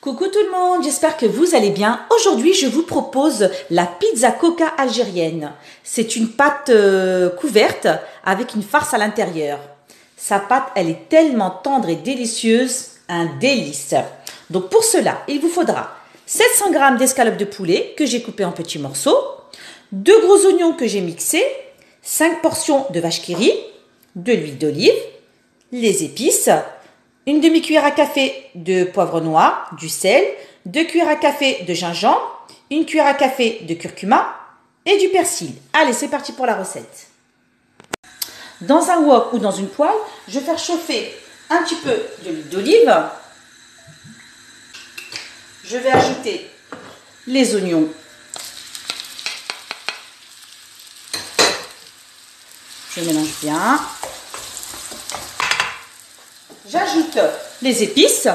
Coucou tout le monde, j'espère que vous allez bien. Aujourd'hui, je vous propose la pizza coca algérienne. C'est une pâte couverte avec une farce à l'intérieur. Sa pâte, elle est tellement tendre et délicieuse, un délice. Donc pour cela, il vous faudra 700 g d'escalope de poulet que j'ai coupé en petits morceaux, 2 gros oignons que j'ai mixés, 5 portions de vache qui rit, de l'huile d'olive, les épices, une demi-cuillère à café de poivre noir, du sel, 2 cuillères à café de gingembre, 1 cuillère à café de curcuma et du persil. Allez, c'est parti pour la recette. Dans un wok ou dans une poêle, je vais faire chauffer un petit peu de l'huile d'olive. Je vais ajouter les oignons. Je mélange bien. J'ajoute les épices.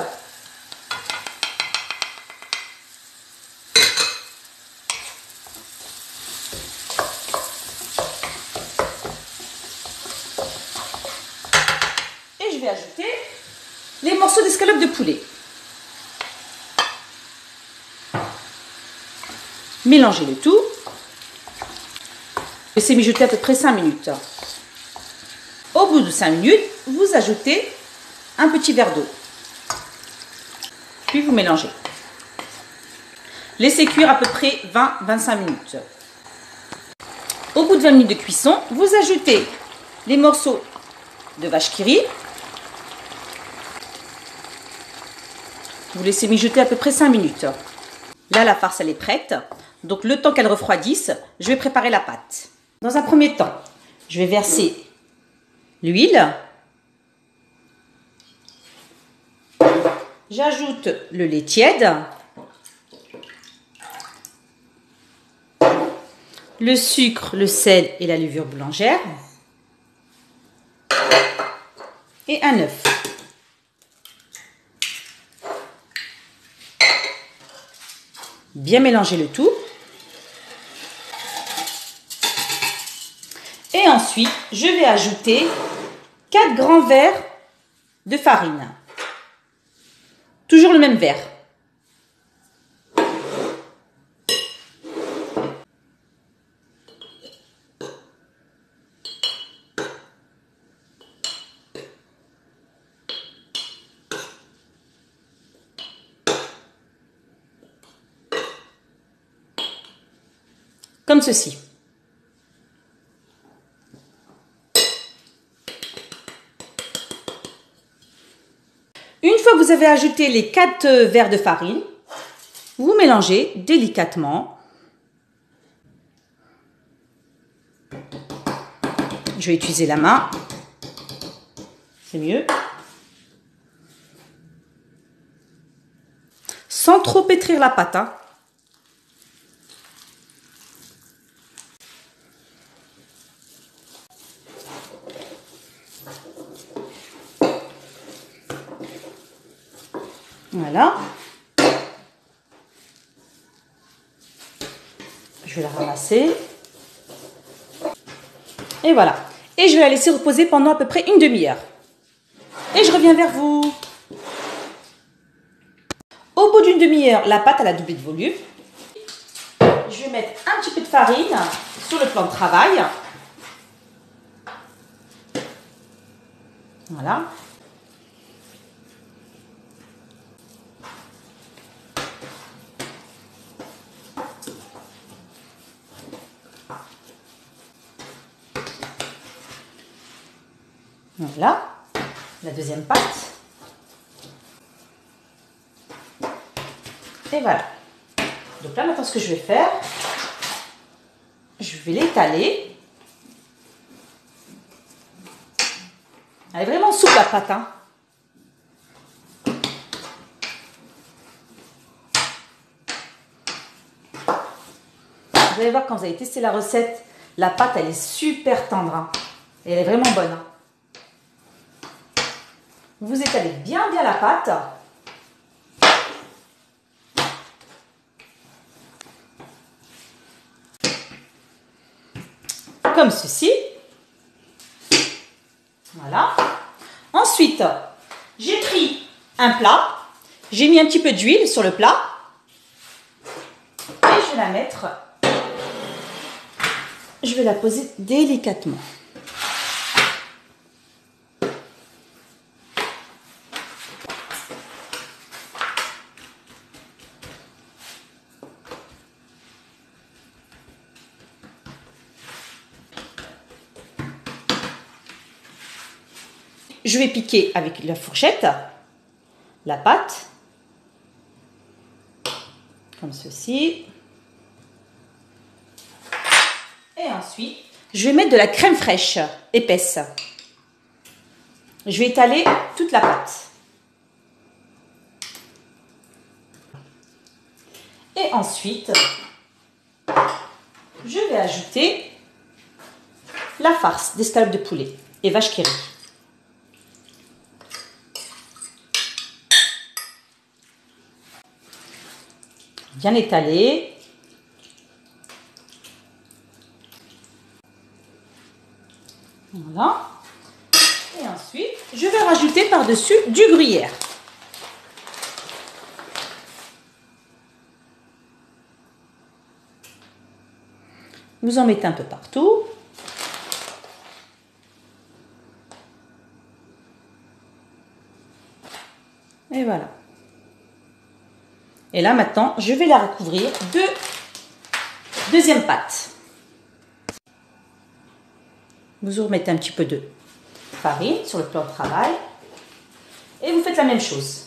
Et je vais ajouter les morceaux d'escalope de poulet. Mélangez le tout. Laissez mijoter à peu près 5 minutes. Au bout de 5 minutes, vous ajoutez un petit verre d'eau. Puis vous mélangez. Laissez cuire à peu près 20-25 minutes. Au bout de 20 minutes de cuisson, vous ajoutez les morceaux de vache qui rit. Vous laissez mijoter à peu près 5 minutes. Là, la farce, elle est prête. Donc, le temps qu'elle refroidisse, je vais préparer la pâte. Dans un premier temps, je vais verser l'huile. J'ajoute le lait tiède, le sucre, le sel et la levure boulangère et un œuf. Bien mélanger le tout. Et ensuite, je vais ajouter 4 grands verres de farine. Toujours le même verre. Comme ceci. Une fois que vous avez ajouté les 4 verres de farine, vous mélangez délicatement. Je vais utiliser la main. C'est mieux. Sans trop pétrir la pâte, hein. Voilà. Je vais la ramasser. Et voilà. Et je vais la laisser reposer pendant à peu près une demi-heure. Et je reviens vers vous. Au bout d'une demi-heure, la pâte elle a doublé de volume. Je vais mettre un petit peu de farine sur le plan de travail. Voilà. Voilà, la deuxième pâte. Et voilà. Donc là, maintenant, ce que je vais faire, je vais l'étaler. Elle est vraiment souple, la pâte, hein. Vous allez voir, quand vous allez tester la recette, la pâte, elle est super tendre, hein. Et elle est vraiment bonne, hein. Vous étalez bien la pâte. Comme ceci. Voilà. Ensuite, j'ai pris un plat J'ai mis un petit peu d'huile sur le plat. Et je vais la mettre. Je vais la poser délicatement. Je vais piquer avec la fourchette la pâte, comme ceci. Et ensuite, je vais mettre de la crème fraîche épaisse. Je vais étaler toute la pâte. Et ensuite, je vais ajouter la farce d'escalope de poulet et vache qui rit. Bien étalé. Voilà. Et ensuite, je vais rajouter par-dessus du gruyère. Vous en mettez un peu partout. Et voilà. Et là, maintenant, je vais la recouvrir de deuxième pâte. Vous remettez un petit peu de farine sur le plan de travail. Et vous faites la même chose.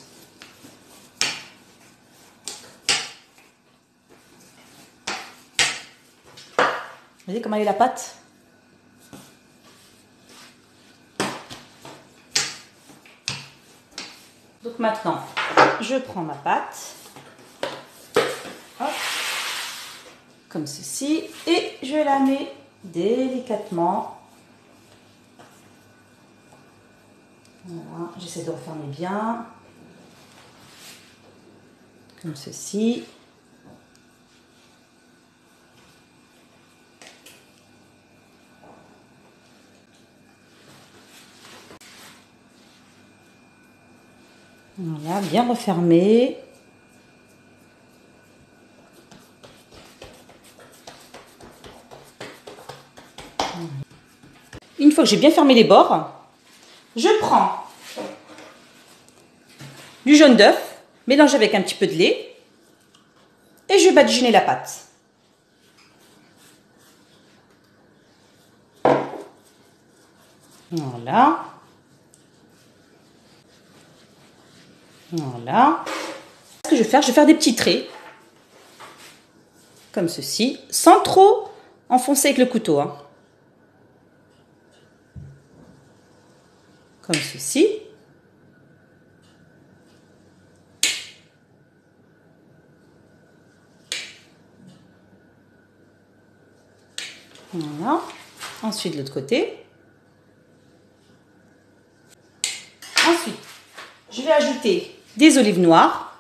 Vous voyez comment elle est la pâte? Donc maintenant, je prends ma pâte. Hop, comme ceci, et je la mets délicatement. Voilà, j'essaie de refermer bien, comme ceci. Voilà, bien refermé. Une fois que j'ai bien fermé les bords, je prends du jaune d'œuf, mélange avec un petit peu de lait et je vais badigeonner la pâte. Voilà. Voilà. Ce que je vais faire, des petits traits, comme ceci, sans trop enfoncer avec le couteau, hein. Comme ceci. Voilà. Ensuite, de l'autre côté. Ensuite, je vais ajouter des olives noires.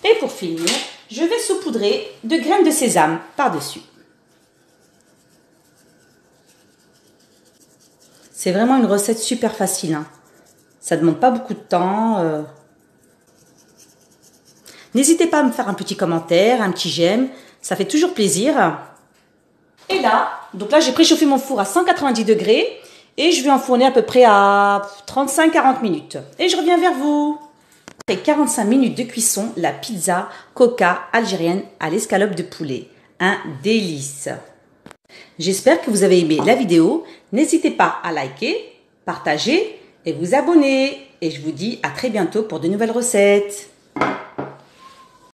Et pour finir, je vais saupoudrer de graines de sésame par-dessus. C'est vraiment une recette super facile, hein. Ça ne demande pas beaucoup de temps. N'hésitez pas à me faire un petit commentaire, un petit j'aime. Ça fait toujours plaisir. Et là, donc là j'ai préchauffé mon four à 190 degrés. Et je vais enfourner à peu près à 35-40 minutes. Et je reviens vers vous. Après 45 minutes de cuisson, la pizza coca algérienne à l'escalope de poulet. Un délice. J'espère que vous avez aimé la vidéo. N'hésitez pas à liker, partager et vous abonner. Et je vous dis à très bientôt pour de nouvelles recettes.